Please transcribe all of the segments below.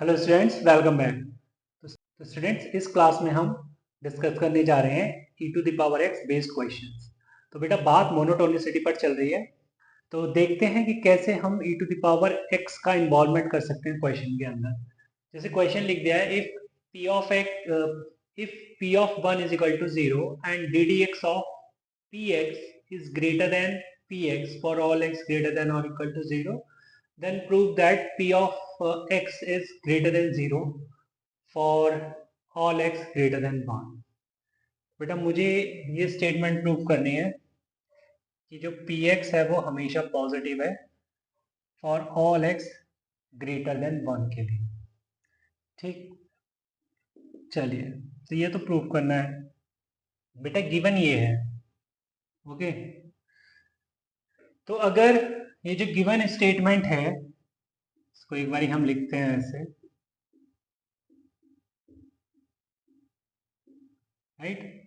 Hello students, welcome back. तो students, इस class में हम डिस्कस करने जा रहे हैं e to the power x based questions. तो बेटा बात मोनोटोनिसिटी पर चल रही है, तो देखते हैं कि कैसे हम e to the power x का इन्वॉल्वमेंट कर सकते हैं क्वेश्चन के अंदर। जैसे क्वेश्चन लिख दिया है, if p of 1 is equal to 0 and ddx of px is greater than px for all x greater than और equal to 0, then prove that p of x is greater than 0 for all x greater than 1। बेटा मुझे ये statement prove करनी है कि जो px है वो हमेशा पॉजिटिव है for all x greater than 1 के लिए। ठीक, चलिए, तो ये तो प्रूव करना है। बेटा गिवन ये है, ओके। तो अगर ये जो गिवन स्टेटमेंट है, इसको एक बार हम लिखते हैं ऐसे, राइट।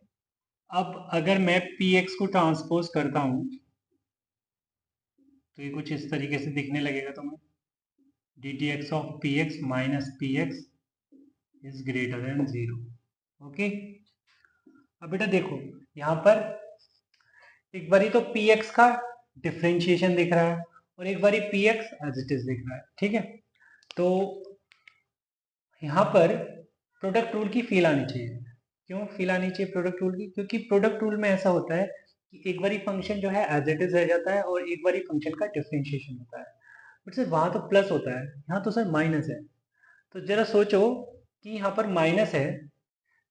अब अगर मैं px को ट्रांसपोज करता हूं तो ये कुछ इस तरीके से दिखने लगेगा तुम्हें, ddx of px minus px is greater than 0। Okay, अब बेटा देखो यहाँ पर एक बारी तो px का डिफरेंशिएशन दिख रहा है और एक बारी px एज इट इज दिख रहा है, ठीक है। तो यहाँ पर प्रोडक्ट रूल की फील आनी चाहिए। क्यों फील आनी चाहिए प्रोडक्ट रूल की? क्योंकि प्रोडक्ट रूल में ऐसा होता है कि एक बारी फंक्शन जो है एज इट इज रह जाता है और एक बारी फंक्शन का डिफरेंशिएशन होता है। बट सर वहां तो प्लस होता है, यहाँ तो सर माइनस है। तो जरा सोचो कि यहाँ पर माइनस है,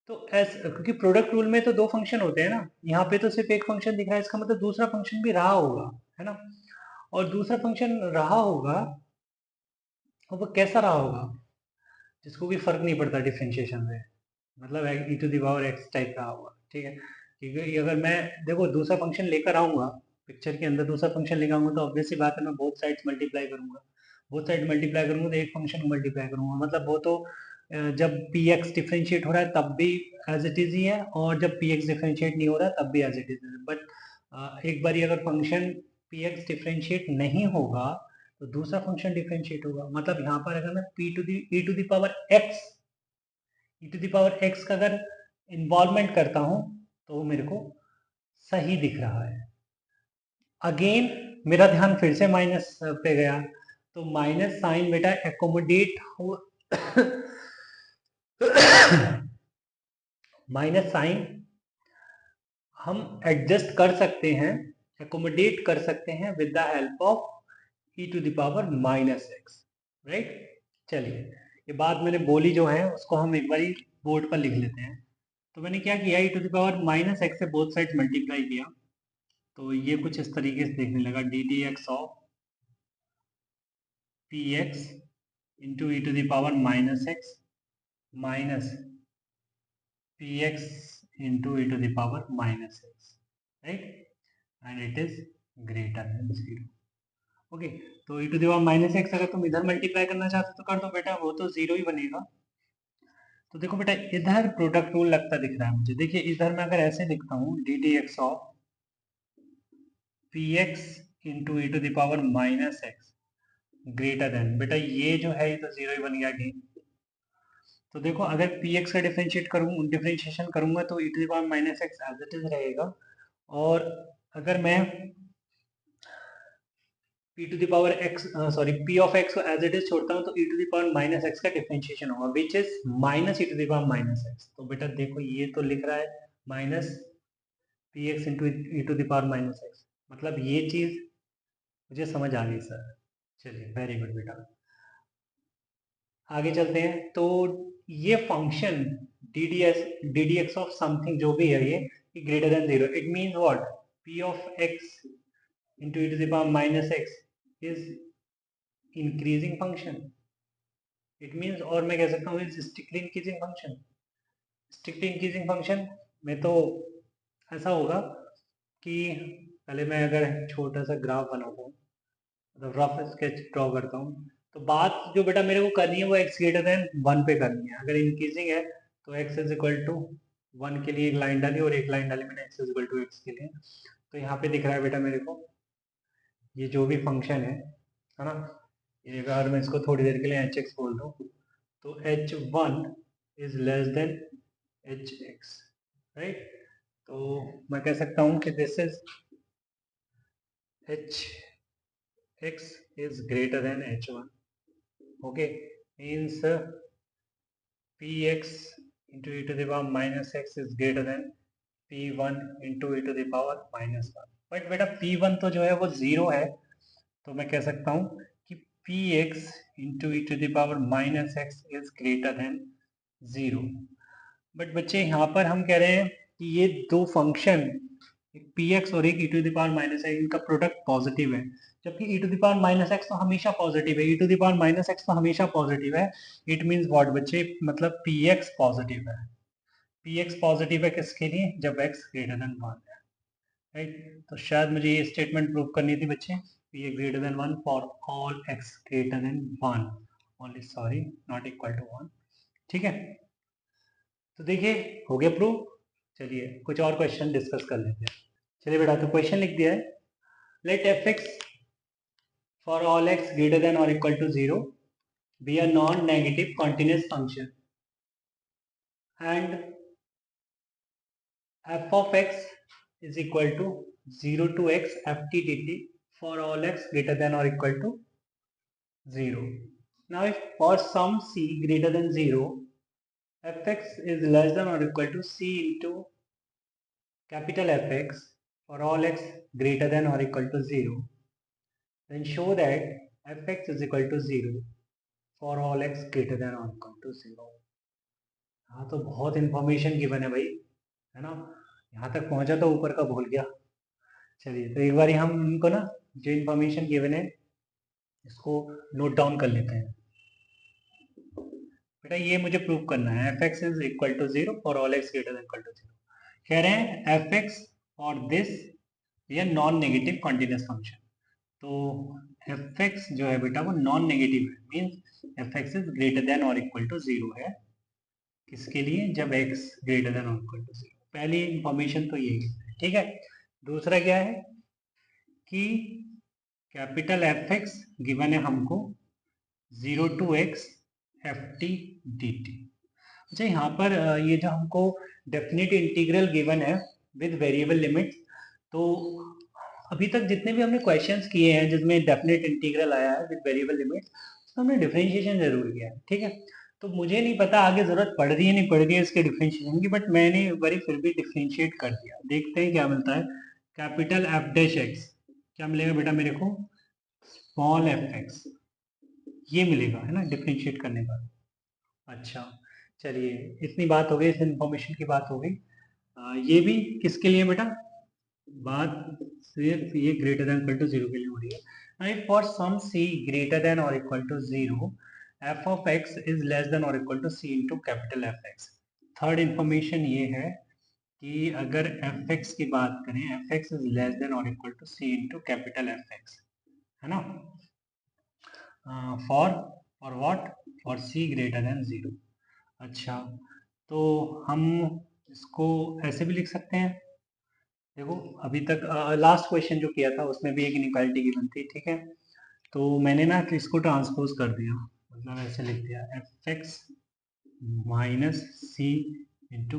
तो क्योंकि प्रोडक्ट रूल में तो दो फंक्शन होते हैं ना, यहाँ पे तो सिर्फ एक फंक्शन दिख रहा है, इसका मतलब दूसरा फंक्शन भी रहा होगा, है ना। और दूसरा फंक्शन रहा होगा और वो कैसा रहा होगा, जिसको भी फर्क नहीं पड़ता डिफ्रेंशिएशन से, मतलब e to the power x type का होगा, ठीक है। क्योंकि अगर मैं देखो दूसरा फंक्शन लेकर आऊंगा पिक्चर के अंदर, दूसरा फंक्शन लेकर आऊंगा तो ऑब्वियसली बात है मैं बोथ साइड्स मल्टीप्लाई करूंगा। बोथ साइड मल्टीप्लाई करूंगा तो एक फंक्शन को मल्टीप्लाई करूंगा, मतलब वो तो जब पी एक्स डिफ्रेंशिएट हो रहा है तब भी एज इट इज ही है, और जब पी एक्स डिफ्रेंशिएट नहीं हो रहा है तब भी एज इट इज है। बट एक बार अगर फंक्शन पी एक्स डिफ्रेंशिएट नहीं होगा तो दूसरा फंक्शन डिफ्रेंशिएट होगा। मतलब यहाँ पर अगर मैं p to the e to the power x e to the power x का अगर इन्वॉल्वमेंट करता हूं तो वो मेरे को सही दिख रहा है। अगेन मेरा ध्यान फिर से माइनस पे गया, तो माइनस साइन बेटा एकोमोडेट हो माइनस साइन हम एडजस्ट कर सकते हैं, एकोमोडेट कर सकते हैं with the help of e to the power minus x, right. चलिए, ये बात मैंने बोली जो है उसको हम एक बार बोर्ड पर लिख लेते हैं। तो मैंने क्या किया, e to the power minus x से बोथ साइड मल्टीप्लाई किया, तो ये कुछ इस तरीके से देखने लगा, d d x of p x into e to the power minus x minus p x into e to the power minus x, right, and it is greater than 0। Okay, तो e to the power minus x अगर तुम इधर multiply करना चाहते हो तो कर दो बेटा, वो तो 0 ही बनेगा। तो देखो बेटा इधर प्रोडक्ट रूल लगता दिख रहा है मुझे। देखिए इधर मैं अगर ऐसे लिखता हूँ, d d x of p x into e to the power minus x greater than, बेटा ये जो है ये तो 0 ही बन गया अगेन। तो देखो अगर पी एक्स का डिफरेंशिएशन करूंगा तो e to the power minus x as it is रहेगा, और अगर मैं p to the power x sorry p of x को एज इट इज छोड़ता हूँ तो e to the power minus x का डिफरेंशिएशन होगा which is minus e to the power minus x. तो बेटा देखो ये तो लिख रहा है माइनस p x into e to the power minus x, मतलब ये चीज मुझे समझ आ गई सर। चलिए वेरी गुड बेटा, आगे चलते हैं। तो ये function d d x of something जो भी है ये greater than 0, it means what, p of x into e to the power minus x is increasing function. It means, और मैं कह सकता हूँ is strictly increasing function. Strictly increasing function में तो ऐसा होगा कि पहले मैं अगर छोटा सा ग्राफ बनाता हूँ, मतलब रफ स्केच ड्रॉ करता हूँ, तो बात जो बेटा मेरे को करनी है वो एक्स ग्रेटर देन 1 पे करनी है। अगर इंक्रीजिंग है तो एक्स इज इक्वल टू 1 के लिए एक लाइन डाली, और एक लाइन डाली मैंने x is equal to x के लिए। तो यहाँ पे दिख रहा है बेटा मेरे को ये जो भी फंक्शन है ना, ये अगर मैं इसको थोड़ी देर के लिए एच एक्स बोल दूँ तो h1 is less then hx, right. तो मैं कह सकता हूं कि this is hx is greater than h1, okay, means px into e to the power minus x is greater than p1 into e to the power minus 1। But बेटा p1 तो जो है वो 0 है, तो मैं कह सकता हूँ कि px into e to the power minus x is greater than 0। But बच्चे यहाँ पर हम कह रहे हैं कि ये दो फंक्शन, एक px और एक e to the power minus x, इनका प्रोडक्ट पॉजिटिव है, जबकि e to the power minus x तो हमेशा पॉजिटिव है, e to the power minus x तो हमेशा पॉजिटिव है। इट मीन्स व्हाट बच्चे, मतलब px पॉजिटिव है। px पॉजिटिव है किसके लिए, जब x ग्रेटर देन 1 है, राइट। तो शायद मुझे ये स्टेटमेंट प्रूव करनी थी बच्चे, px greater than 1 for all x greater than 1 only, sorry not equal to 1, ठीक है। तो देखिए हो गया प्रूव। चलिए कुछ और क्वेश्चन डिस्कस कर लेते हैं। चलिए बेटा, तो क्वेश्चन लिख दिया है, let fx for all x greater than और equal to 0 be a non-negative continuous function and f of x is equal to 0 to x ft dt for all x greater than or equal to 0. Now if for some c greater than 0 fx is less than or equal to c into capital Fx for all x greater than or equal to 0, then show that fx is equal to 0 for all x greater than or equal to 0. हाँ तो बहुत information given है भाई, है ना। यहाँ तक पहुंचा तो ऊपर का भूल गया। चलिए तो एक बार हम इनको ना, जो इंफॉर्मेशन गिवन है इसको नोट डाउन कर लेते हैं। बेटा ये मुझे प्रूव करना है, f x is equal to 0 for all x greater than equal to 0। कह रहे हैं एफ एक्स फॉर दिस ये नॉन नेगेटिव कॉन्टिन्यूस फंक्शन। तो एफ एक्स जो है बेटा वो नॉन नेगेटिव है, means f x is greater than और इक्वल टू 0 है, किसके लिए, जब x ग्रेटर देन और इक्वल टू 0। पहली इंफॉर्मेशन तो यही है, ठीक है। दूसरा क्या है कि कैपिटल एफ एक्स गिवन है हमको 0 to x f t d t. अच्छा यहाँ पर ये जो हमको डेफिनेट इंटीग्रल गिवन है विद वेरिएबल लिमिट, तो अभी तक जितने भी हमने क्वेश्चंस किए हैं जिसमें डेफिनेट इंटीग्रल आया है विद वेरिएबल लिमिट, तो हमने डिफरेंशिएशन जरूर किया है, ठीक है। तो मुझे नहीं पता आगे जरूरत पड़ रही है नहीं पड़ रही है इसके डिफरेंशिएशन की, बट मैंने एक बार फिर भी डिफरेंशिएट कर दिया, देखते हैं क्या मिलता है। कैपिटल एफ डैश एक्स क्या मिलेगा बेटा मेरे को, स्मॉल एफ एक्स, ये मिलेगा, है ना, डिफरेंशिएट करने पर। अच्छा चलिए इतनी बात हो गई, इस इंफॉर्मेशन की बात हो गई। ये भी किसके लिए बेटा, बात सिर्फ ये ग्रेटर देन इक्वल टू 0 के लिए हो रही है। If for some c greater than और equal to 0 f of x is less than और equal to c into capital F x. Third information ये है कि अगर एफ एक्स की बात करें, F x is less than और equal to c into capital F x, है ना, for what, for c greater than 0। अच्छा तो हम इसको ऐसे भी लिख सकते हैं, देखो अभी तक लास्ट क्वेश्चन जो किया था उसमें भी एक इनइक्वालिटी गिवन थी, ठीक है। तो मैंने ना इसको ट्रांसपोज कर दिया, मतलब ऐसे लिख दिया f x minus c into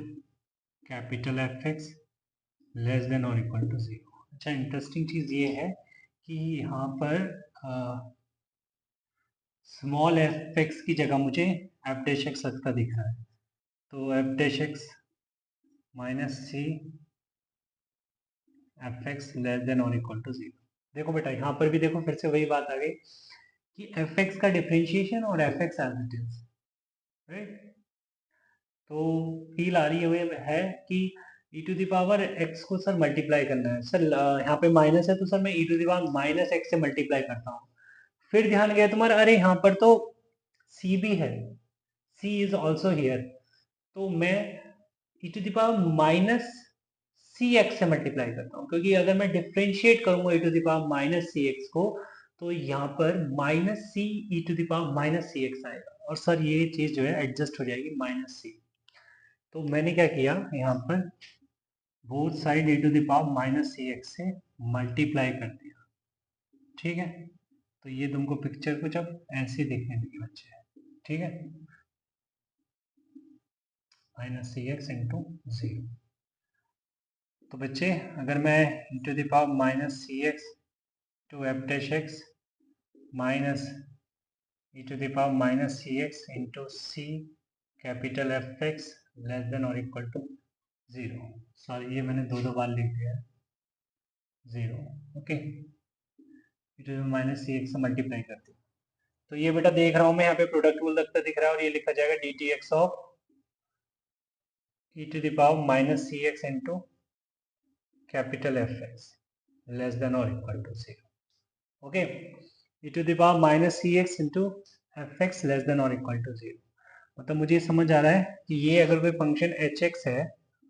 capital F x less than और इक्वल टू 0। अच्छा इंटरेस्टिंग चीज़ ये है कि यहाँ पर स्मॉल एफ एक्स की जगह मुझे एफ डैश एक्स का दिख रहा है, तो f dash x minus c f x less than और इक्वल टू 0। देखो बेटा यहाँ पर भी देखो फिर से वही बात आ गई कि एफ एक्स का डिफरेंशिएशन और f x as it is, right. तो फील आ रही है कि e to the power x को सर मल्टीप्लाई करना है सर, यहाँ पे माइनस है तो सर मैं e to the power minus x से मल्टीप्लाई करता हूँ। फिर ध्यान गया तुम्हारा, अरे यहाँ पर तो c भी है, c इज ऑल्सो हियर, तो मैं e to the power minus c x से मल्टीप्लाई करता हूँ, क्योंकि अगर मैं डिफ्रेंशिएट करूंगा e to the power minus c x को, तो यहाँ पर minus c e to the power minus c x आएगा, और सर ये चीज जो है एडजस्ट हो जाएगी माइनस सी। तो मैंने क्या किया यहाँ पर both side e to the power minus c x से मल्टीप्लाई कर दिया, ठीक है। तो ये तुमको पिक्चर कुछ अब ऐसे देखने लगी बच्चे, ठीक है। Minus c x into zero. तो बच्चे अगर मैं e to the power minus c x to f dash x minus e to the power minus c x into c capital F x less than और equal to zero, sorry ये मैंने दो बार लिख दिया है, zero. Okay, e to the minus c x से multiply करते, तो ये बेटा देख रहा हूँ मैं यहाँ पे प्रोडक्ट रूल लगता दिख रहा है, और ये लिखा जाएगा d t x of e to the power minus c x into capital F x less than और equal to zero. Okay, e to the power minus c x into f x less than और equal to zero. मतलब मुझे समझ आ रहा है कि ये अगर कोई फंक्शन एच एक्स है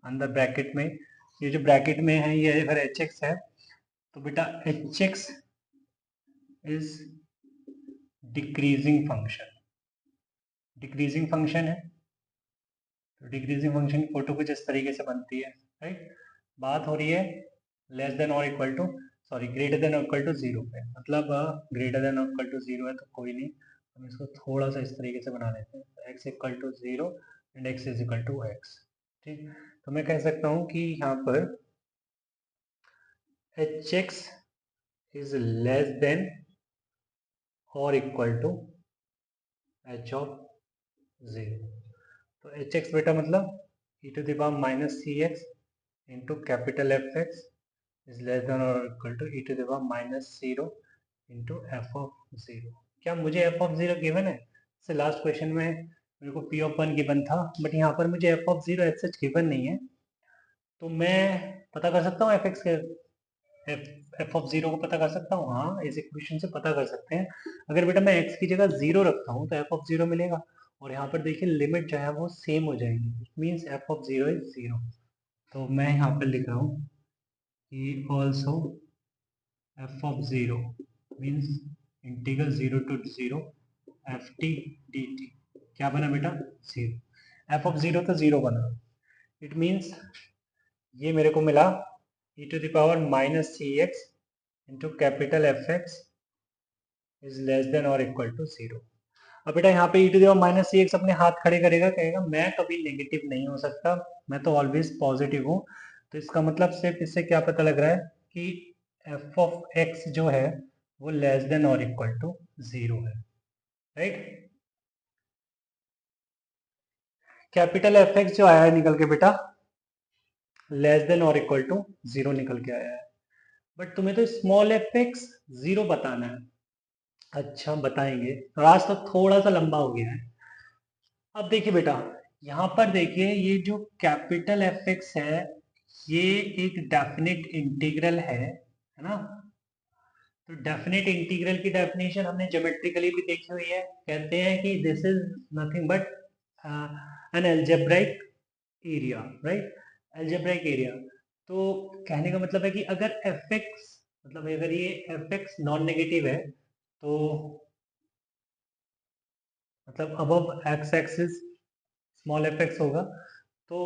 अंदर ब्रैकेट में, ये जो ब्रैकेट में है ये अगर एच एक्स है, तो बेटा H x is decreasing function, decreasing function है, तो डिक्रीजिंग फंक्शन की फोटो कुछ इस तरीके से बनती है, राइट। बात हो रही है लेस देन और equal to, sorry greater than और इक्वल टू जीरो पे, मतलब ग्रेटर देन और इक्वल टू जीरो है तो कोई नहीं, हम इसको थोड़ा सा इस तरीके से बना लेते हैं, x equal to zero and x is equal to x. ठीक, तो मैं कह सकता हूँ कि यहाँ पर h x is less than और equal to h of zero. तो एच एक्स बेटा मतलब e to the power minus c x into capital F x is less than और equal to e to the power minus zero into f of zero. क्या मुझे f of zero given है? से last question में मेरे को p of one given था, but यहाँ पर मुझे f of zero as such given नहीं है, तो मैं पता कर सकता हूँ एफ एक्स के एफ ऑफ जीरो को पता कर सकता हूँ, हाँ इस इक्वेशन से पता कर सकते हैं। अगर बेटा मैं एक्स की जगह जीरो रखता हूँ तो एफ ऑफ जीरो मिलेगा, और यहाँ पर देखिए लिमिट जो है वो सेम हो जाएगी, it means f of zero is zero. तो मैं यहाँ पर लिख रहा हूँ कि also f of zero means integral zero to zero f t d t, क्या बना बेटा? जीरो। एफ ऑफ जीरो तो जीरो बना, इट मीन्स ये मेरे को मिला e to the power minus c x into capital F x is less than और इक्वल टू जीरो। अब बेटा यहाँ पे e to the power minus c x अपने हाथ खड़े करेगा, कहेगा मैं कभी नेगेटिव नहीं हो सकता, मैं तो ऑलवेज पॉजिटिव हूँ। तो इसका मतलब सिर्फ इससे क्या पता लग रहा है कि एफ ऑफ एक्स जो है वो लेस देन और इक्वल टू जीरो है, राइट। कैपिटल एफ एक्स जो आया है निकल के बेटा लेस देन और इक्वल टू जीरो निकल के आया है, बट तुम्हें तो स्मॉल एफ एक्स जीरो बताना है। अच्छा बताएंगे, रास्ता थोड़ा सा लंबा हो गया है। अब देखिए बेटा यहाँ पर देखिए ये जो कैपिटल एफ एक्स है ये एक डेफिनेट इंटीग्रल है ना। तो डेफिनेट इंटीग्रल की डेफिनेशन हमने ज्योमेट्रिकली भी देखी हुई है, कहते हैं कि this is nothing but an algebraic area, right, algebraic area. तो कहने का मतलब है कि अगर एफ एक्स मतलब अगर ये एफ एक्स नॉन नेगेटिव है तो मतलब above x axis small f x होगा, तो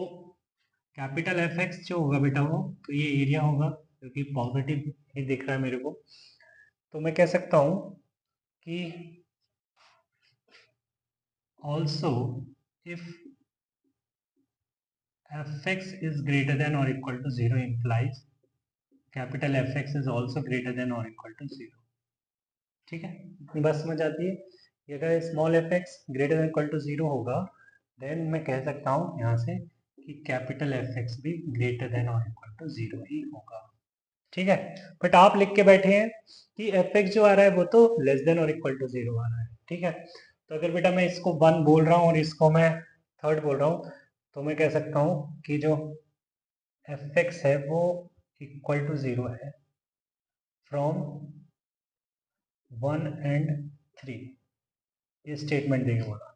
कैपिटल एफ एक्स जो होगा बेटा वो तो ये एरिया होगा, क्योंकि पॉजिटिव ही दिख रहा है मेरे को। तो मैं कह सकता हूँ कि also if f x is greater than और equal to zero implies capital F x is also greater than और इक्वल टू जीरो। ठीक है, इतनी बात समझ आती है कि अगर small f x greater than equal to zero होगा देन मैं कह सकता हूँ यहाँ से कि कैपिटल एफ एक्स भी ग्रेटर देन और इक्वल टू जीरो ही होगा। ठीक है, बट आप लिख के बैठे हैं कि एफ एक्स जो आ रहा है वो तो लेस देन और इक्वल टू जीरो आ रहा है। ठीक है, तो अगर बेटा मैं इसको वन बोल रहा हूँ और इसको मैं थर्ड बोल रहा हूँ तो मैं कह सकता हूँ कि जो एफ एक्स है वो इक्वल टू जीरो है फ्रॉम वन एंड थ्री, ये स्टेटमेंट देगा बोला,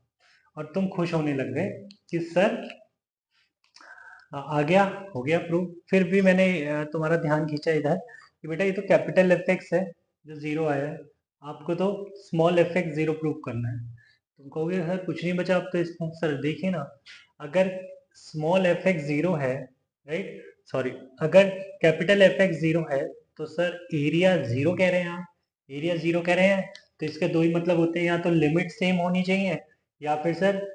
और तुम खुश होने लग गए कि सर आ गया, हो गया प्रूफ। फिर भी मैंने तुम्हारा ध्यान खींचा इधर कि बेटा ये तो कैपिटल एफ एक्स है जो जीरो आया है, आपको तो small f x zero proof करना है। तुम कहोगे सर कुछ नहीं बचा, अब तो इसमें सर देखिए ना, अगर स्मॉल एफ एक्स जीरो है, राइट, सॉरी अगर कैपिटल एफ एक्स जीरो है तो सर एरिया जीरो कह रहे हैं आप, एरिया जीरो कह रहे हैं, तो इसके दो ही मतलब होते हैं, या तो लिमिट सेम होनी चाहिए या फिर सर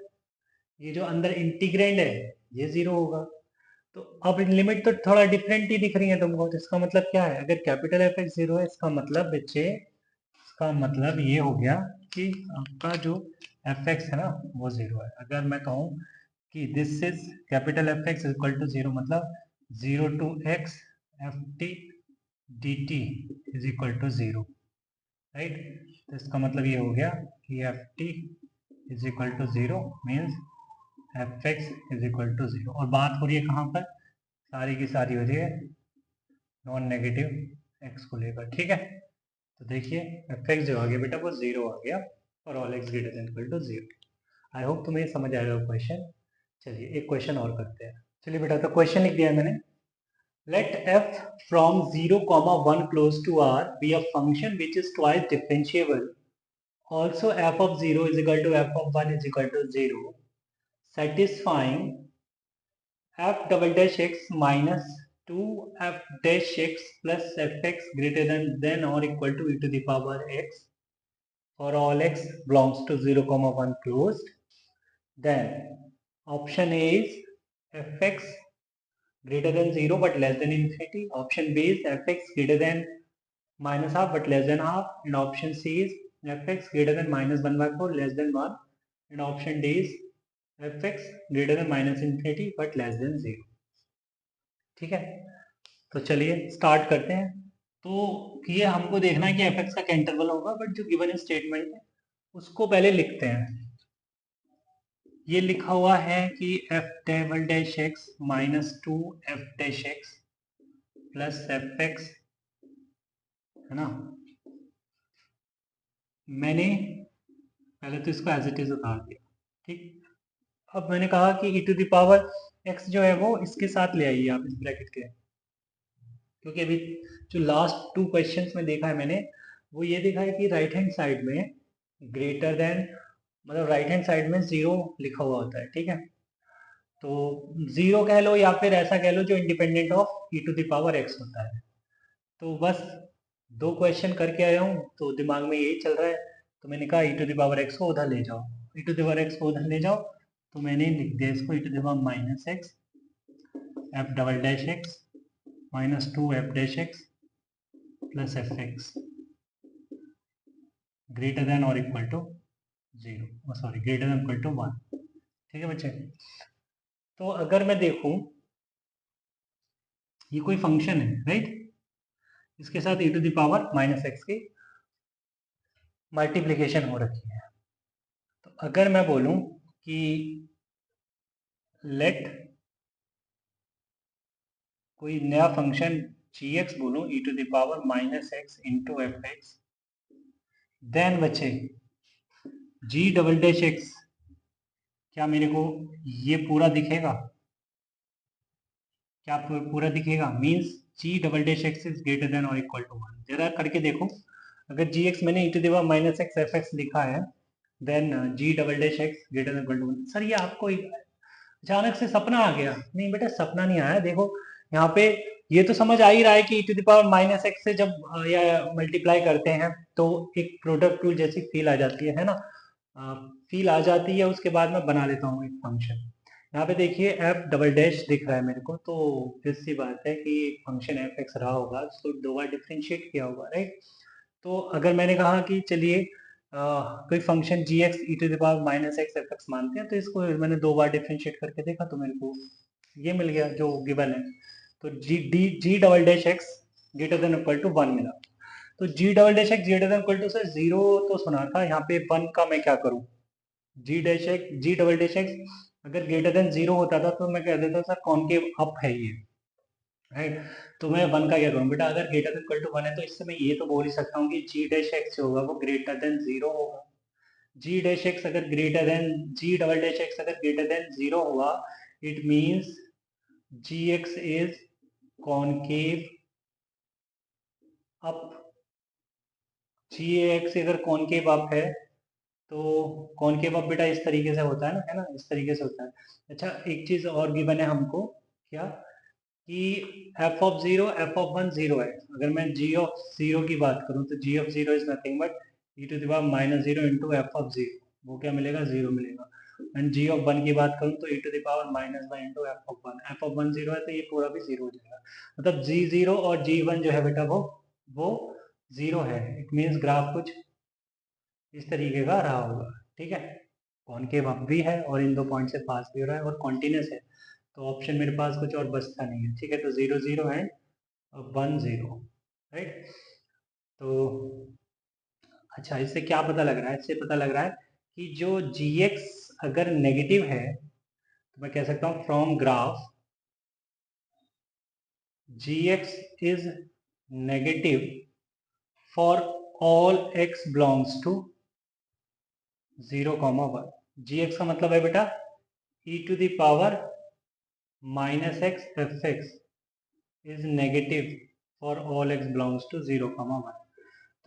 ये जो अंदर इंटीग्रेंड है ये 0 होगा। तो अब लिमिट तो थोड़ा डिफरेंट ही दिख रही है तुमको, तो इसका मतलब क्या है, अगर कैपिटल एफ एक्स 0 है, इसका मतलब बच्चे, इसका मतलब ये हो गया कि आपका जो एफ एक्स है ना वो 0 है। अगर मैं कहूँ कि this is capital F x equal to 0, मतलब 0 to x f t d t is equal to 0, right. तो इसका मतलब ये हो गया कि f t is equal to 0 means f x is equal to 0। और बात हो रही है कहाँ पर, सारी की सारी हो रही है नॉन नेगेटिव एक्स को लेकर, ठीक है। तो देखिए एफ एक्स जो आ गया बेटा वो 0 आ गया और all x greater than equal to 0। I hope तुम्हें समझ आएगा क्वेश्चन। चलिए एक क्वेश्चन और करते हैं। चलिए बेटा, तो क्वेश्चन लिख दिया है मैंने। Let f from 0, 1 close to r be a function which is twice differentiable, also f of 0 is equal to f of 1 is equal to 0, satisfying f double dash x minus 2f dash x plus fx greater than or equal to e to the power x for all x belongs to 0, 1 closed. Then option A is fx greater than 0 but less than infinity. Option B is fx greater than minus half but less than half. And option C is fx greater than minus 1 by 4 less than 1. And option D is fx greater than minus infinity but less than 0. ठीक है, तो चलिए start करते हैं। तो ये हमको देखना है कि एफ एक्स का क्या इंटरवल होगा, बट जो गिवन स्टेटमेंट है उसको पहले लिखते हैं। ये लिखा हुआ है कि F double dash x minus 2 f dash x plus f x, है ना। मैंने पहले तो इसको एज इट इज उतार दिया, ठीक। अब मैंने कहा कि e to the power x जो है वो इसके साथ ले आइए आप इस ब्रैकेट के, क्योंकि अभी जो लास्ट 2 क्वेश्चंस में देखा है मैंने वो ये देखा है कि राइट हैंड साइड में ग्रेटर देन, मतलब राइट हैंड साइड में 0 लिखा हुआ होता है, ठीक है। तो 0 कह लो या फिर ऐसा कह लो जो independent of e to the power x होता है। तो बस 2 क्वेश्चन करके आया हूँ तो दिमाग में यही चल रहा है, तो मैंने कहा e to the power x को उधर ले जाओ, e to the power x को उधर ले जाओ। तो मैंने लिख दिया इसको e to the power minus x f double dash x minus 2 f dash x plus f x greater than और equal to 0, sorry greater than equal to 1, ठीक है बच्चे। तो अगर मैं देखूं ये कोई फंक्शन है, राइट, इसके साथ e to the power minus x की मल्टीप्लीकेशन हो रखी है। तो अगर मैं बोलूं कि लेट कोई नया फंक्शन जी एक्स बोलूं e to the power minus x into f x, then बच्चे जी डबल डैश एक्स, क्या मेरे को ये पूरा दिखेगा, क्या पूरा दिखेगा, means g double dash x is greater than और इक्वल टू 1। जरा करके देखो, अगर जी एक्स मैंने e to the power minus x f x लिखा है, then g double dash x greater than equal to 1। Sir ये आपको अचानक से सपना आ गया? नहीं बेटा सपना नहीं आया। देखो यहाँ पे ये तो समझ आ ही रहा है कि e to the power minus x से जब या मल्टीप्लाई करते हैं तो एक प्रोडक्ट टूल जैसी फील आ जाती है ना, फील आ जाती है। उसके बाद मैं बना लेता हूँ एक फंक्शन। यहाँ पे देखिए एफ डबल डैश दिख रहा है मेरे को, तो फिर सी बात है कि फंक्शन एफ एक्स रहा होगा उसको 2 बार डिफ्रेंशिएट किया होगा, राइट। तो अगर मैंने कहा कि चलिए कोई function g x e to the power minus x f x मानते हैं, तो इसको मैंने 2 बार डिफ्रेंशिएट करके देखा तो मेरे को ये मिल गया जो गिवन है। तो g double dash x greater than equal to 1 मिला। तो g double dash x greater than equal to से 0 तो सुना था, यहाँ पे 1 का मैं क्या करूँ, जी डबल डैश एक्स अगर ग्रेटर देन 0 होता था तो मैं कह देता सर कॉनकेव अप है ये, राइट। तो मैं 1 का क्या करूँ बेटा, अगर ग्रेटर देन इक्वल टू 1 है तो इससे मैं ये तो बोल ही सकता हूँ कि जी डैश एक्स जो होगा वो ग्रेटर देन 0 होगा। जी डैश एक्स अगर greater than, g double dash x अगर ग्रेटर देन 0 हुआ, it means g x is concave up. G x अगर कॉनकेव अप है तो कॉनकेव अप बेटा इस तरीके से होता है ना, इस तरीके से होता है। अच्छा एक चीज और गिवन है हमको, क्या, कि एफ ऑफ 0 एफ ऑफ 1 0 है। अगर मैं जी ऑफ 0 की बात करूं तो g of 0 is nothing but e to the power minus 0 into f of 0, वो क्या मिलेगा, 0 मिलेगा। एंड जी ऑफ 1 की बात करूँ तो e to the power minus 1 into f of 1, f of 1 0 है तो ये पूरा भी 0 हो जाएगा। मतलब g0 और g1 जो है बेटा वो 0 है। इट मीन्स ग्राफ कुछ इस तरीके का रहा होगा, ठीक है। कॉनकेव अप भी है और इन दो पॉइंट से पास भी हो रहा है और कॉन्टिन्यूस है, तो ऑप्शन मेरे पास कुछ और बचता नहीं है, ठीक है। तो 0 0 है और 1 0, राइट। तो अच्छा, इससे क्या पता लग रहा है? इससे पता लग रहा है कि जो gx अगर नेगेटिव है तो मैं कह सकता हूँ from graph gx is negative for all x belongs to 0, 1। gx का मतलब है बेटा e to the power minus x f x is negative for all x belongs to 0, 1।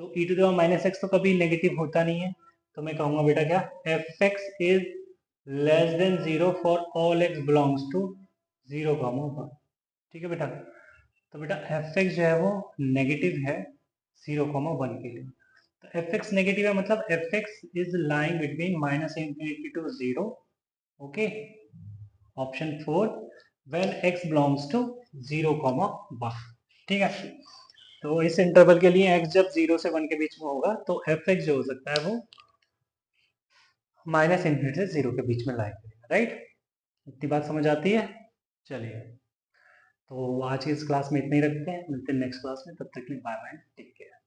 तो e to the power minus x तो कभी negative होता नहीं है, तो मैं कहूँगा बेटा क्या, f x is less than 0 for all x belongs to 0, 1। ठीक है बेटा। तो बेटा एफ एक्स जो है वो नेगेटिव है 0, 1 के लिए। तो एफ एक्स नेगेटिव है मतलब f x is lying between minus infinity to 0। Okay, option 4 when x belongs to 0, 1। ठीक है। तो इस इंटरवल के लिए x जब 0 से 1 के बीच में होगा तो एफ एक्स जो हो सकता है वो माइनस इंफिनिटी से 0 के बीच में लाइंग करेगा, राइट। इतनी बात समझ आती है? चलिए, तो आज की इस क्लास में इतना ही रखते हैं, मिलते हैं नेक्स्ट क्लास में, तब तक के लिए बाय बाय, टेक केयर।